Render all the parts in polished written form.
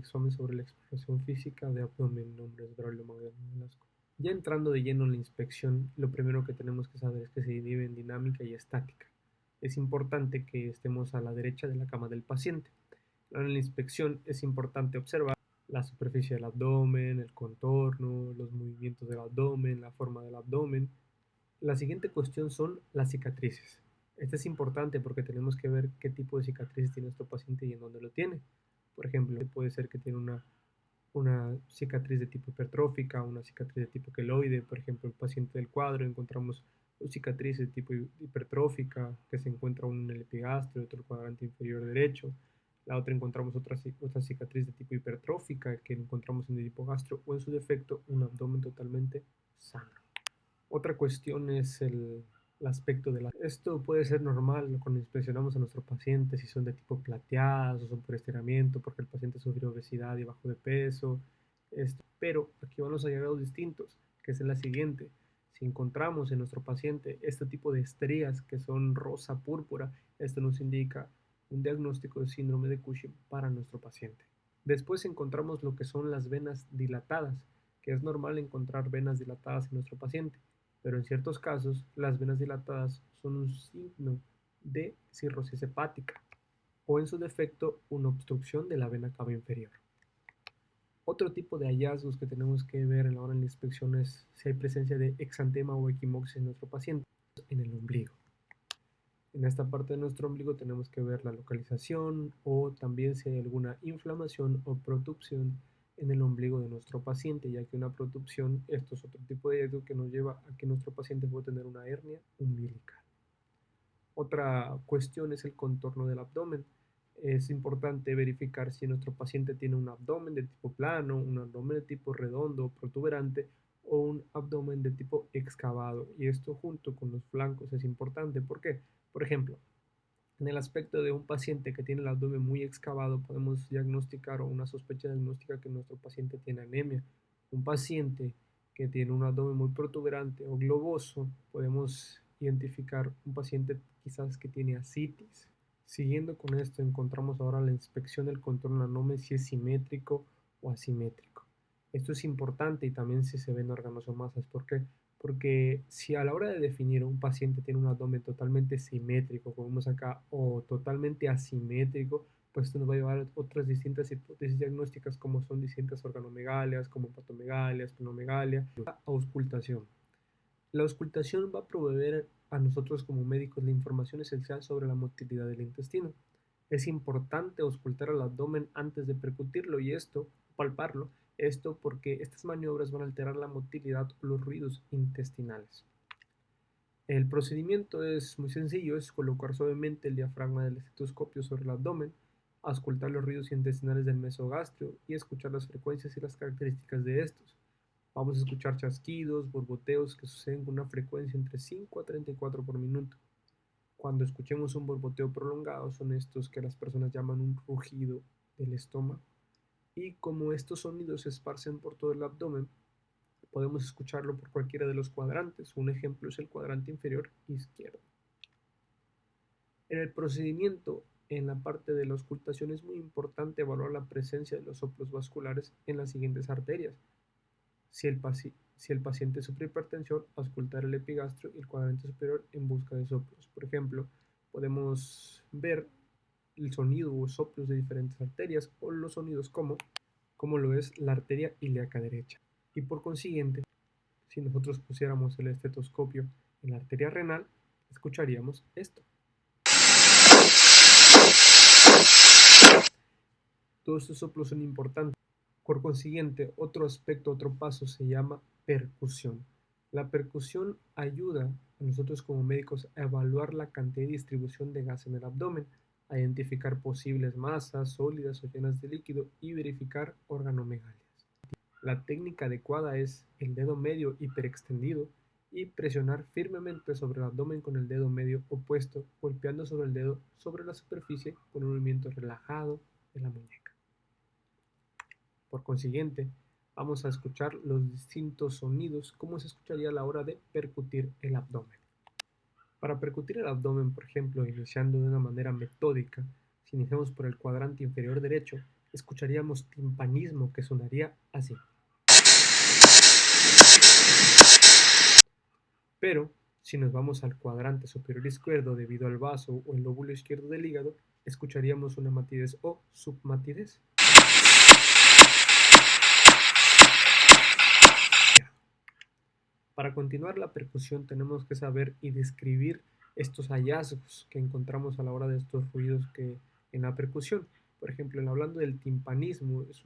examen sobre la exploración física de abdomen. Mi nombre es Braulio Magdaleno Velasco. Ya entrando de lleno en la inspección, lo primero que tenemos que saber es que se divide en dinámica y estática. Es importante que estemos a la derecha de la cama del paciente. En la inspección es importante observar la superficie del abdomen, el contorno, los movimientos del abdomen, la forma del abdomen. La siguiente cuestión son las cicatrices. Esta es importante porque tenemos que ver qué tipo de cicatrices tiene nuestro paciente y en dónde lo tiene. Por ejemplo, puede ser que tiene una cicatriz de tipo hipertrófica, una cicatriz de tipo queloide. Por ejemplo, el paciente del cuadro encontramos dos cicatrices de tipo hipertrófica, que se encuentra una en el epigastrio y otro en el cuadrante inferior derecho. La otra encontramos otra cicatriz de tipo hipertrófica que encontramos en el hipogastro o en su defecto un abdomen totalmente sano. Otra cuestión es el aspecto de la... Esto puede ser normal cuando inspeccionamos a nuestro paciente, si son de tipo plateadas o son por estiramiento, porque el paciente sufrió obesidad y bajó de peso. Pero aquí van los hallazgos distintos, que es la siguiente. Si encontramos en nuestro paciente este tipo de estrías que son rosa púrpura, esto nos indica un diagnóstico de síndrome de Cushing para nuestro paciente. Después encontramos lo que son las venas dilatadas, que es normal encontrar venas dilatadas en nuestro paciente, pero en ciertos casos las venas dilatadas son un signo de cirrosis hepática o en su defecto una obstrucción de la vena cava inferior. Otro tipo de hallazgos que tenemos que ver en la hora de la inspección es si hay presencia de exantema o equimoxis en nuestro paciente en el ombligo. En esta parte de nuestro ombligo tenemos que ver la localización o también si hay alguna inflamación o protrusión en el ombligo de nuestro paciente, ya que una protrusión, esto es otro tipo de hallazgo que nos lleva a que nuestro paciente puede tener una hernia umbilical. Otra cuestión es el contorno del abdomen. Es importante verificar si nuestro paciente tiene un abdomen de tipo plano, un abdomen de tipo redondo, protuberante o un abdomen de tipo excavado. Y esto junto con los flancos es importante. ¿Por qué? Por ejemplo, en el aspecto de un paciente que tiene el abdomen muy excavado, podemos diagnosticar o una sospecha diagnóstica que nuestro paciente tiene anemia. Un paciente que tiene un abdomen muy protuberante o globoso, podemos identificar un paciente quizás que tiene ascitis. Siguiendo con esto, encontramos ahora la inspección del contorno del abdomen, si es simétrico o asimétrico. Esto es importante y también si se ven órganos o masas. ¿Por qué? Porque si a la hora de definir un paciente tiene un abdomen totalmente simétrico, como vemos acá, o totalmente asimétrico, pues esto nos va a llevar a otras distintas hipótesis diagnósticas como son distintas organomegalias, como hepatomegalia, esplenomegalia, auscultación. La auscultación va a proveer a nosotros como médicos la información esencial sobre la motilidad del intestino. Es importante auscultar el abdomen antes de percutirlo y palparlo, esto porque estas maniobras van a alterar la motilidad o los ruidos intestinales. El procedimiento es muy sencillo, es colocar suavemente el diafragma del estetoscopio sobre el abdomen, auscultar los ruidos intestinales del mesogastrio y escuchar las frecuencias y las características de estos. Vamos a escuchar chasquidos, borboteos que suceden con una frecuencia entre 5 a 34 por minuto. Cuando escuchemos un borboteo prolongado son estos que las personas llaman un rugido del estómago. Y como estos sonidos se esparcen por todo el abdomen, podemos escucharlo por cualquiera de los cuadrantes. Un ejemplo es el cuadrante inferior izquierdo. En el procedimiento, en la parte de la auscultación, es muy importante evaluar la presencia de los soplos vasculares en las siguientes arterias. Si el paciente sufre hipertensión, auscultar el epigastrio y el cuadrante superior en busca de soplos. Por ejemplo, podemos ver el sonido o soplos de diferentes arterias o los sonidos como lo es la arteria ilíaca derecha. Y por consiguiente, si nosotros pusiéramos el estetoscopio en la arteria renal, escucharíamos esto. Todos estos soplos son importantes. Por consiguiente, otro aspecto, otro paso se llama percusión. La percusión ayuda a nosotros como médicos a evaluar la cantidad y distribución de gas en el abdomen, a identificar posibles masas sólidas o llenas de líquido y verificar organomegalias. La técnica adecuada es el dedo medio hiperextendido y presionar firmemente sobre el abdomen con el dedo medio opuesto, golpeando sobre el dedo sobre la superficie con un movimiento relajado de la muñeca. Por consiguiente, vamos a escuchar los distintos sonidos como se escucharía a la hora de percutir el abdomen. Para percutir el abdomen, por ejemplo, iniciando de una manera metódica, si iniciamos por el cuadrante inferior derecho, escucharíamos timpanismo que sonaría así. Pero si nos vamos al cuadrante superior izquierdo debido al vaso o el lóbulo izquierdo del hígado, escucharíamos una matidez o submatidez. Para continuar la percusión tenemos que saber y describir estos hallazgos que encontramos a la hora de estos ruidos que en la percusión. Por ejemplo, hablando del timpanismo, es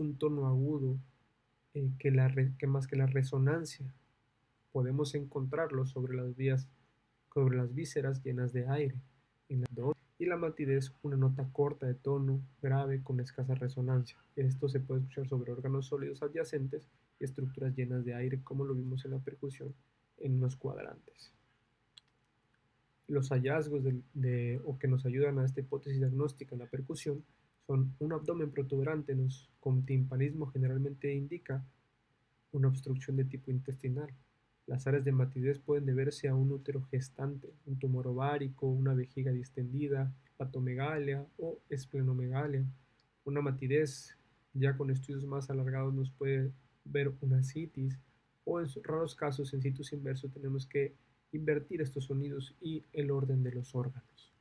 un tono agudo que más que la resonancia podemos encontrarlo sobre las vísceras llenas de aire en el abdomen. Y la matidez, una nota corta de tono grave con escasa resonancia. Esto se puede escuchar sobre órganos sólidos adyacentes y estructuras llenas de aire, como lo vimos en la percusión en los cuadrantes. Los hallazgos o que nos ayudan a esta hipótesis diagnóstica en la percusión son un abdomen protuberante con timpanismo generalmente indica una obstrucción de tipo intestinal. Las áreas de matidez pueden deberse a un útero gestante, un tumor ovárico, una vejiga distendida, hepatomegalia o esplenomegalia. Una matidez ya con estudios más alargados nos puede ver una citis o en raros casos en situs inverso tenemos que invertir estos sonidos y el orden de los órganos.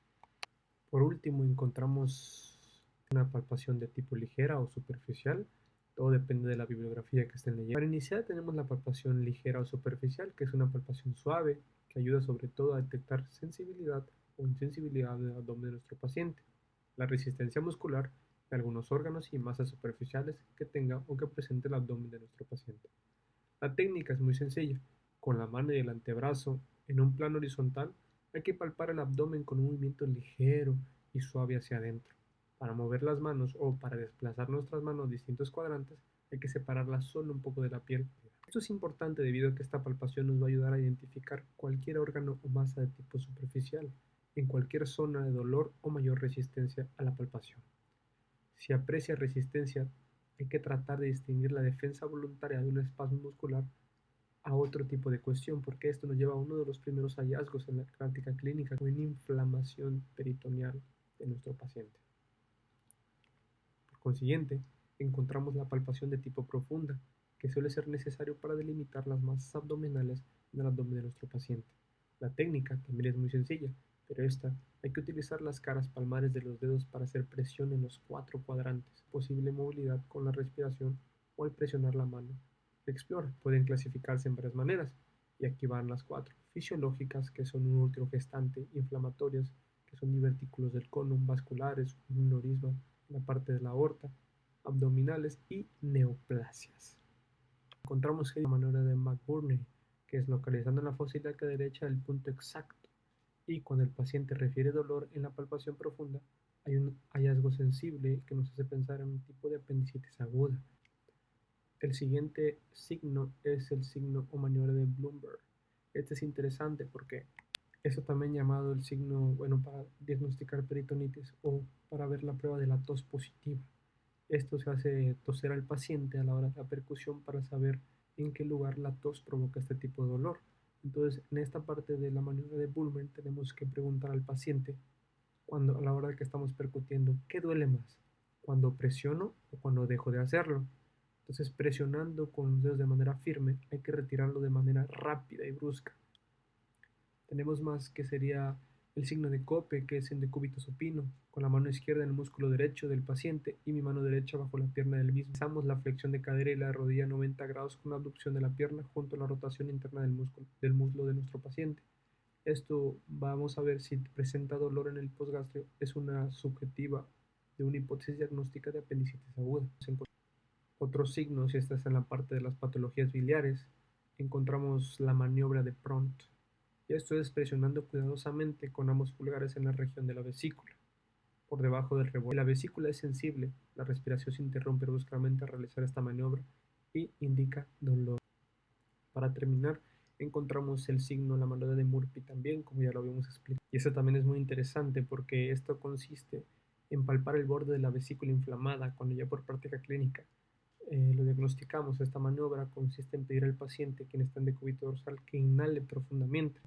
Por último, encontramos una palpación de tipo ligera o superficial. Todo depende de la bibliografía que estén leyendo. Para iniciar tenemos la palpación ligera o superficial, que es una palpación suave que ayuda sobre todo a detectar sensibilidad o insensibilidad del abdomen de nuestro paciente, la resistencia muscular de algunos órganos y masas superficiales que tenga o que presente el abdomen de nuestro paciente. La técnica es muy sencilla. Con la mano y el antebrazo en un plano horizontal hay que palpar el abdomen con un movimiento ligero y suave hacia adentro. Para mover las manos o para desplazar nuestras manos a distintos cuadrantes hay que separarlas solo un poco de la piel. Esto es importante debido a que esta palpación nos va a ayudar a identificar cualquier órgano o masa de tipo superficial en cualquier zona de dolor o mayor resistencia a la palpación. Si aprecia resistencia, hay que tratar de distinguir la defensa voluntaria de un espasmo muscular a otro tipo de cuestión, porque esto nos lleva a uno de los primeros hallazgos en la práctica clínica, en inflamación peritoneal de nuestro paciente. Por consiguiente, encontramos la palpación de tipo profunda, que suele ser necesario para delimitar las masas abdominales en el abdomen de nuestro paciente. La técnica también es muy sencilla, pero esta hay que utilizar las caras palmares de los dedos para hacer presión en los 4 cuadrantes, posible movilidad con la respiración o al presionar la mano. Explora, pueden clasificarse en varias maneras, y aquí van las 4. Fisiológicas, que son un útero gestante, inflamatorias, que son divertículos del colon, vasculares, un neurisma en la parte de la aorta, abdominales y neoplasias. Encontramos que la manera de McBurney, que es localizando en la fosa ilíaca derecha el punto exacto, y cuando el paciente refiere dolor en la palpación profunda, hay un hallazgo sensible que nos hace pensar en un tipo de apendicitis aguda. El siguiente signo es el signo o maniobra de Bloomberg. Este es interesante porque eso también llamado el signo, bueno, para diagnosticar peritonitis o para ver la prueba de la tos positiva. Esto se hace toser al paciente a la hora de la percusión para saber en qué lugar la tos provoca este tipo de dolor. Entonces, en esta parte de la maniobra de Bullman tenemos que preguntar al paciente cuando a la hora de que estamos percutiendo, ¿qué duele más? ¿Cuando presiono o cuando dejo de hacerlo? Entonces, presionando con los dedos de manera firme, hay que retirarlo de manera rápida y brusca. Tenemos más que sería el signo de Cope, que es el decúbito supino, con la mano izquierda en el músculo derecho del paciente y mi mano derecha bajo la pierna del mismo. Realizamos la flexión de cadera y la rodilla a 90 grados con la abducción de la pierna junto a la rotación interna del muslo de nuestro paciente. Esto vamos a ver si presenta dolor en el postgastrio. Es una subjetiva de una hipótesis diagnóstica de apendicitis aguda. Otros signos, y esta es en la parte de las patologías biliares, encontramos la maniobra de Pront. Y esto es presionando cuidadosamente con ambos pulgares en la región de la vesícula, por debajo del rebordo. Si la vesícula es sensible, la respiración se interrumpe bruscamente al realizar esta maniobra y indica dolor. Para terminar, encontramos el signo, la maniobra de Murphy también, como ya lo habíamos explicado. Y eso también es muy interesante porque esto consiste en palpar el borde de la vesícula inflamada cuando ya por práctica clínica lo diagnosticamos. Esta maniobra consiste en pedir al paciente, quien está en decúbito dorsal, que inhale profundamente.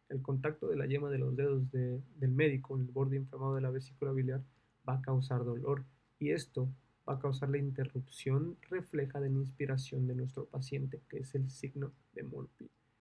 El contacto de la yema de los dedos del médico en el borde inflamado de la vesícula biliar va a causar dolor y esto va a causar la interrupción refleja de la inspiración de nuestro paciente, que es el signo de Morphy.